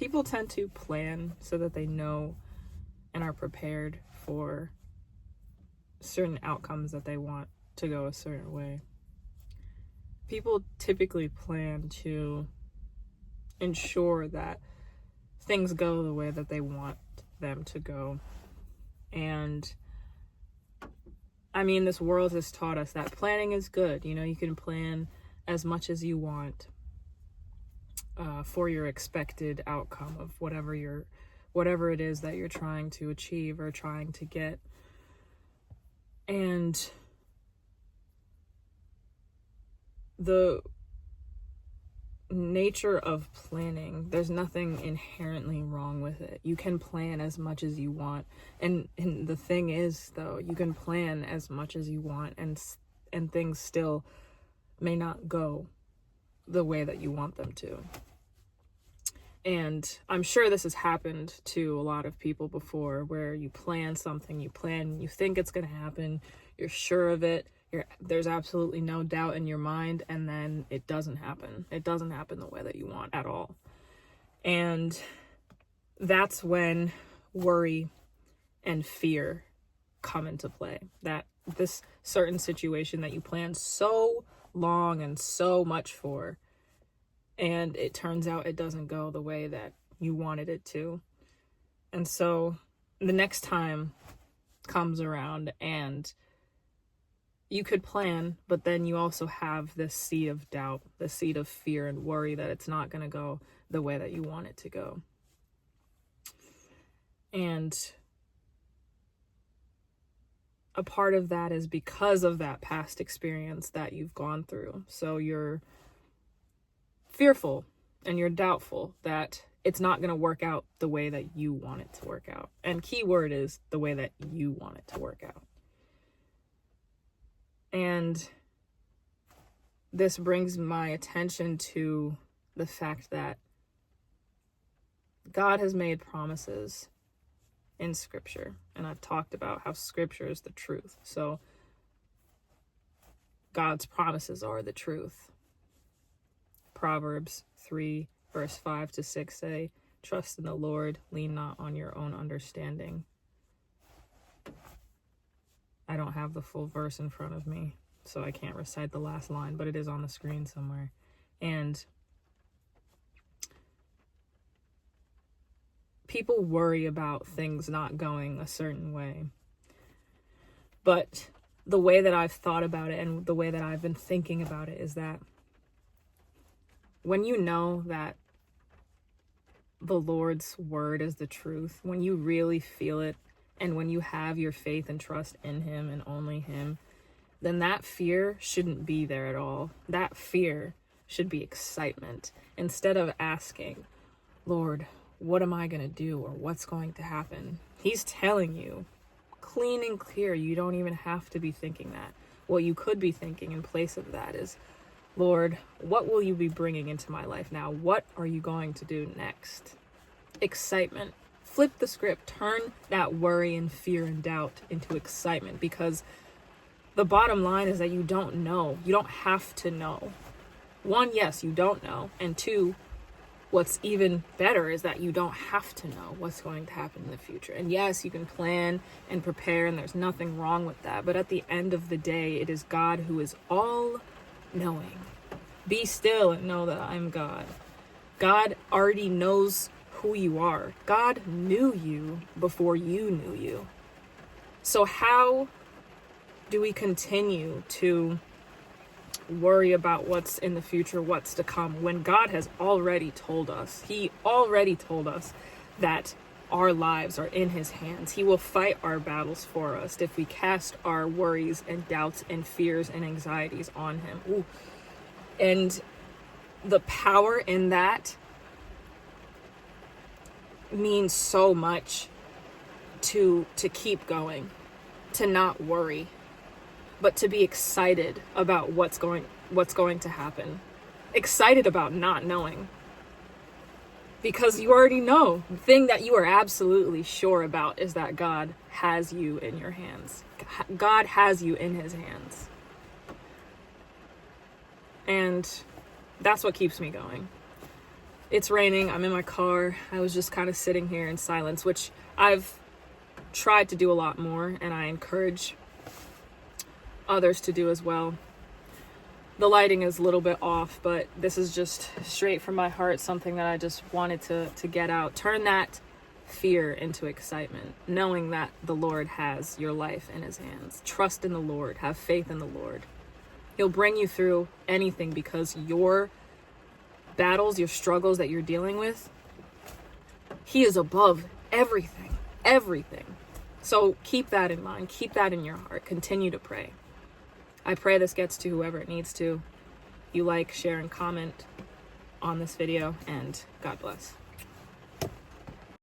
people tend to plan so that they know and are prepared for certain outcomes that they want to go a certain way. People typically plan to ensure that things go the way that they want them to go. And I mean, this world has taught us that planning is good. You know, you can plan as much as you want for your expected outcome of whatever it is that you're trying to achieve or trying to get. And the nature of planning, there's nothing inherently wrong with it. You can plan as much as you want, and the thing is, though, you can plan as much as you want, and things still may not go the way that you want them to. And I'm sure this has happened to a lot of people before, where you plan something, you think it's going to happen, you're sure of it, there's absolutely no doubt in your mind, and then it doesn't happen. It doesn't happen the way that you want at all. And that's when worry and fear come into play. That this certain situation that you planned so long and so much for, and it turns out it doesn't go the way that you wanted it to. And so the next time comes around and you could plan, but then you also have this seed of doubt, the seed of fear and worry that it's not going to go the way that you want it to go. And a part of that is because of that past experience that you've gone through. So you're fearful and you're doubtful that it's not going to work out the way that you want it to work out. And key word is the way that you want it to work out. And this brings my attention to the fact that God has made promises in Scripture. And I've talked about how Scripture is the truth. So God's promises are the truth. Proverbs 3, verse 5-6 say, "Trust in the Lord, lean not on your own understanding." I don't have the full verse in front of me, so I can't recite the last line, but it is on the screen somewhere. And people worry about things not going a certain way. But the way that I've thought about it and the way that I've been thinking about it is that when you know that the Lord's word is the truth, when you really feel it, and when you have your faith and trust in Him and only Him, then that fear shouldn't be there at all. That fear should be excitement. Instead of asking, "Lord, what am I going to do?" or "What's going to happen?" He's telling you, clean and clear, you don't even have to be thinking that. What you could be thinking in place of that is, "Lord, what will you be bringing into my life now? What are you going to do next?" Excitement. Flip the script. Turn that worry and fear and doubt into excitement, because the bottom line is that you don't know. You don't have to know. One, yes, you don't know. And two, what's even better is that you don't have to know what's going to happen in the future. And yes, you can plan and prepare, and there's nothing wrong with that. But at the end of the day, it is God who is all knowing. Be still and know that I'm God. God already knows who you are. God knew you before you knew you. So how do we continue to worry about what's in the future, what's to come, when God has already told us? He already told us that our lives are in His hands. He will fight our battles for us if we cast our worries and doubts and fears and anxieties on Him. Ooh. And the power in that means so much to keep going, to not worry, but to be excited about what's going to happen. Excited about not knowing. Because you already know. The thing that you are absolutely sure about is that God has you in your hands. God has you in His hands. And that's what keeps me going. It's raining. I'm in my car. I was just kind of sitting here in silence, which I've tried to do a lot more, and I encourage others to do as well. The lighting is a little bit off, but this is just straight from my heart, something that I just wanted to get out. Turn that fear into excitement, knowing that the Lord has your life in his hands. Trust in the Lord. Have faith in the Lord. He'll bring you through anything, because your battles, your struggles that you're dealing with, he is above everything, everything. So keep that in mind. Keep that in your heart. Continue to pray. I pray this gets to whoever it needs to. You like, share, and comment on this video, and God bless.